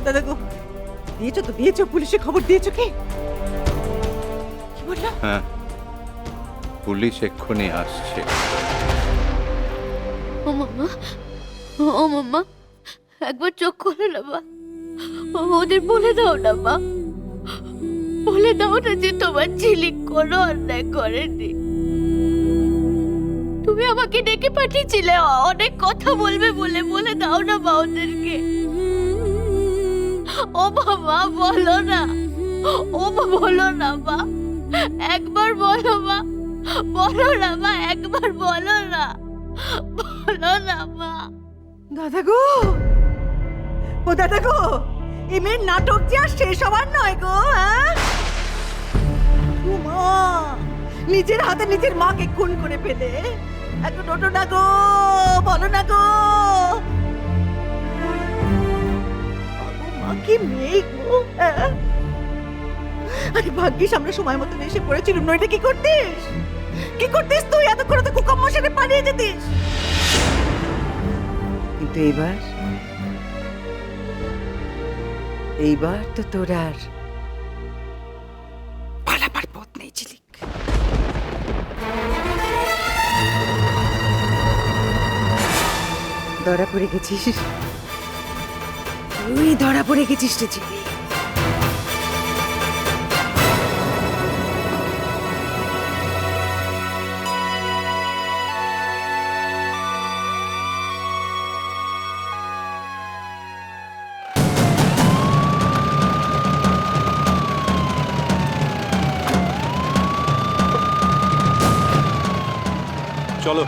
দাদা গো, দিয়েছো তো দিয়েছো, পুলিশে খবর দিয়েছো কি? কি বললো? হ্যাঁ, পুলিশ এক্ষুনি আসছে। ও মাম্মা, ও মাম্মা, একবার চোখ খোলো না মা। ওদের বলে দাও না মা, বলে দাও না যে তোমার ঝিলিক কোনো অন্যায় করেনি। তুমি আমাকে ডেকে পাঠিয়েছিলে অনেক কথা বলবে বলে, বলে দাও না মা ওদেরকে। ও বাবা বলো না, ও মা বলো না মা, একবার বলো মা, বলো না মা, একবার বলো না, বলো না মা। দাদা গো, ও দাদা গো, এই মেয়ের নাটক যে আর শেষ হবার নয় গো। হ্যাঁ, ও মা, নিজের হাতে নিজের মাকে খুন করে ফেলে এখন ওঠো না গো, বলো না গো। মা কি মেয়ে গো। হ্যাঁ? আরে ভাগ্যিস আমরা সময় মতন এসে পড়েছিলাম, নইটা কি করতিস? কি করতিস তুই? এতক্ষণ তো কুকম্ম সেরে পালিয়ে যেতিস। কিন্তু এইবার তো তোর আর পালাবার পথ নেই ঝিলিক। ধরা পড়ে গেছিস, তুই ধরা পড়ে গেছিস রে ঝিলিক। চলো।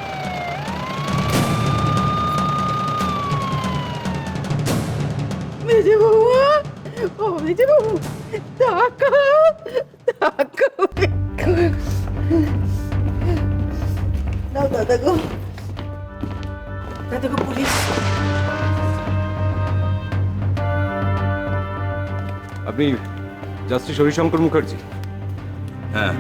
মেজে বৌমা, ও মেজে বাবু, তাকাও, তাকাও। নাও দাদা গো, দাদা গো, পুলিশ। আপনি জাস্টিস হরিশঙ্কর মুখার্জি? হ্যাঁ,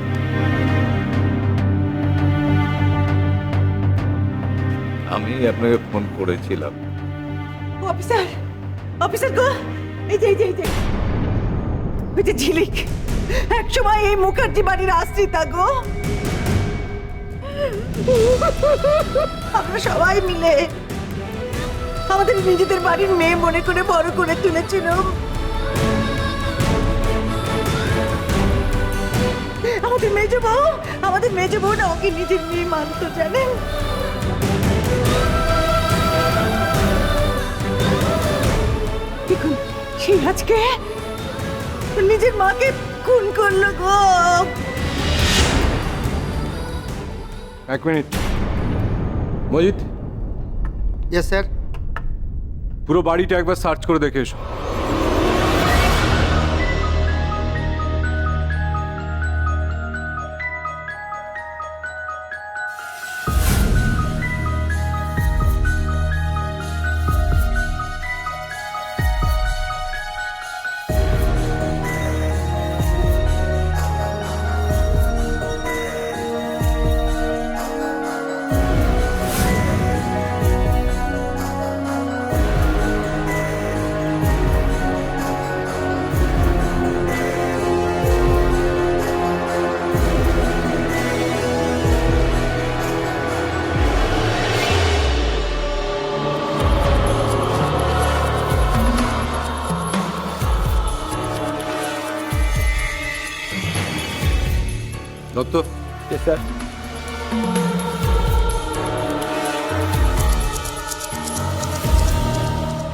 আমি আপনাকে ফোন করেছিলাম। অফিসার, অফিসার গো, এই যে ওই যে ঝিলিক, এক সময় এই মুখার্জি বাড়ির আশ্রিতা গো। আমরা সবাই মিলে আমাদের নিজেদের বাড়ির মেয়ে মনে করে বড় করে তুলেছিলাম। আমাদের মেজ বউ না ওকে নিজের মেয়ে মানতো, জানেন? দেখুন, সেই আজকে নিজের মাকে খুন করলো গো। এক মিনিট মজিদ, ইয়েস স্যার। পুরো বাড়িটা একবার সার্চ করে দেখে এসো। দত্ত, স্যার।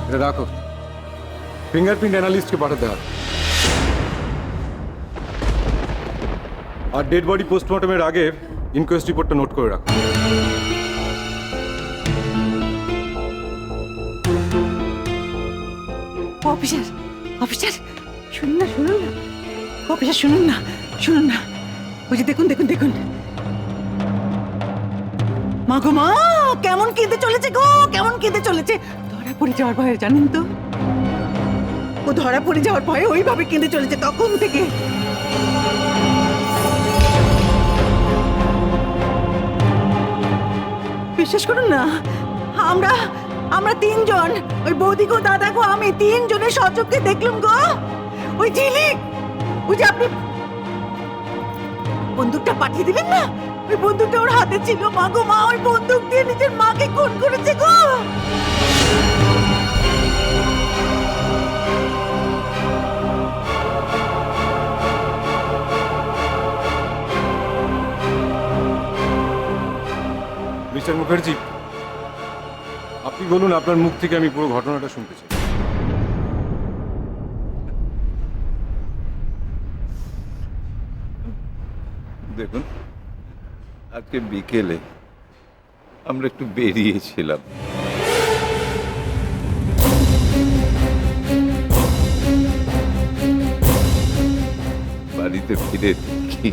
এটা রাখো, ফিঙ্গারপ্রিন্ট অ্যানালিস্টকে পাঠাতে হবে। আর ডেড বডি পোস্টমর্টমের আগে ইনকোয়েস্ট রিপোর্টটা নোট করে রাখো। অফিসার, অফিসার, শুনুন না, শুনুন না, অফিসার শুনুন না, শুনুন না, ওই যে দেখুন দেখুন দেখুন, মা গো মা, কেমন কেঁদে চলেছে গো, কেমন কেঁদে চলেছে। ধরা পড়ে যাওয়ার ভয়ে, জানেন তো, ও ধরা পড়ে যাওয়ার ভয়ে ওইভাবে কেঁদে চলেছে তখন থেকে। বিশ্বাস করুন না, আমরা আমরা তিনজন, ওই বৌদি গো, দাদা গো, আমি তিনজনের সচক্ষে দেখলুম গো, ওই ঝিলিক, ওই যে আপনি বন্দুকটা পাঠিয়ে দিলেন না, ওই বন্দুকটা ওর হাতে ছিল। মা গো মা, ওই বন্দুক দিয়ে নিজের মাকে খুন করেছে গো। মিস্টার মুখার্জি, আপনি বলুন, আপনার মুখ থেকে আমি পুরো ঘটনাটা শুনতে চাই। দেখুন, আজকে বিকেলে আমরা একটু বেরিয়েছিলাম। বাড়িতে ফিরে দেখি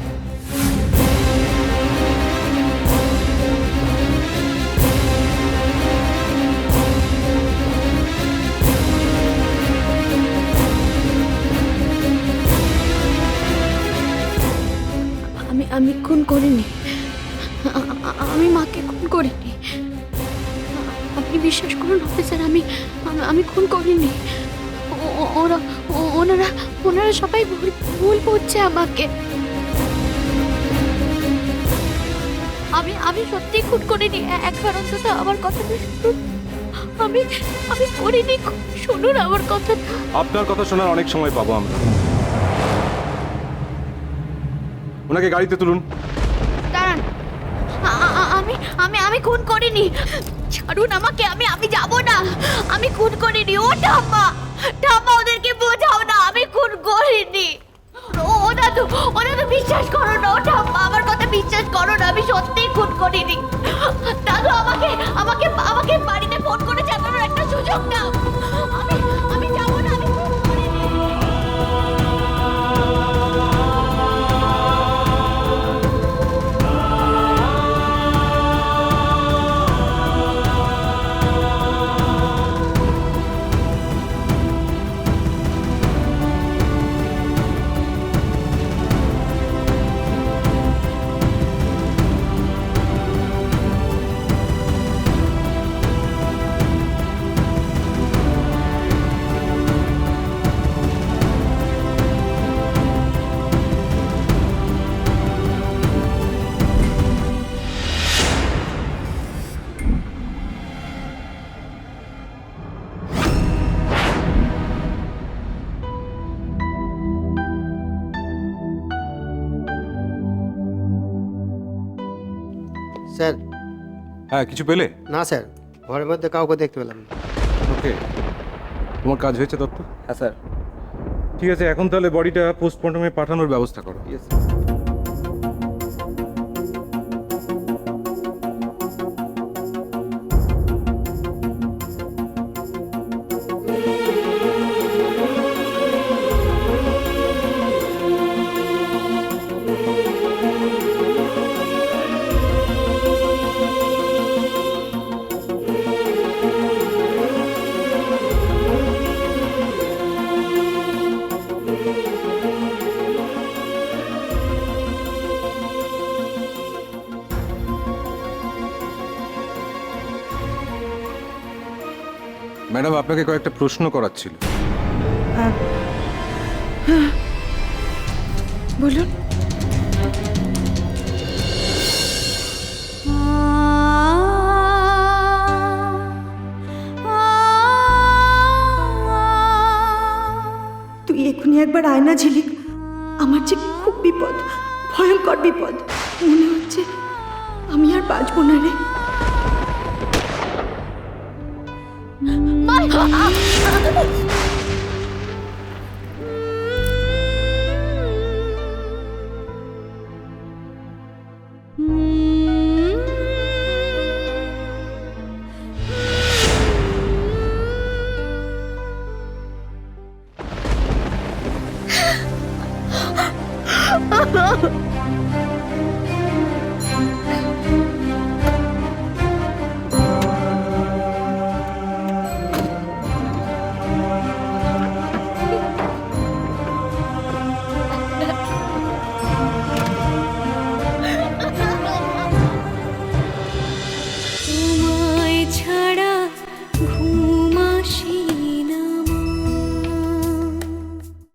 আমি খুন করিনি। আমি মাকে খুন করিনি। আপনি বিশ্বাস করুন অফিসার, আমি খুন করিনি। ওনারা সবাই ভুল বুঝছে আমাকে। আমি সত্যি খুন করিনি। একবার অন্তত আমার কথাটা শুনুন। আমি করিনি। শুনুন আমার কথাটা। আপনার কথা শোনার অনেক সময় পাবো আমরা। ওনাকে গাড়িতে তুলুন। দাঁড়ান, আমি খুন করিনি। ছাড়ুন আমাকে। আমি যাব না। আমি খুন করিনি। ও ঠাম্মা, ওদেরকে বোঝাও না, আমি খুন করিনি। ওরা তো বিশ্বাস করো না। ও ঠাম্মা, আমার কথা বিশ্বাস করো না, আমি সত্যিই খুন করিনি। দাদু আমাকে বাড়িতে ফোন করে জানানোর একটা সুযোগ দাও। আমি যাব না। আমি খুন করিনি। স্যার। হ্যাঁ, কিছু পেলে? না স্যার, ঘরের মধ্যে কাউকে দেখতে পেলাম না। ওকে, তোমার কাজ হয়েছে দত্ত? হ্যাঁ স্যার। ঠিক আছে, এখন তাহলে বডিটা পোস্টমর্টমে পাঠানোর ব্যবস্থা করো। ইয়েস। ম্যাডাম, আপনাকে কয়েকটা প্রশ্ন করার ছিল। বলুন। তুই এখনই একবার আয় না ঝিলিক, আমার যে খুব বিপদ, ভয়ঙ্কর বিপদ। মনে হচ্ছে আমি আর বাঁচবো না রে। Ha ha ha!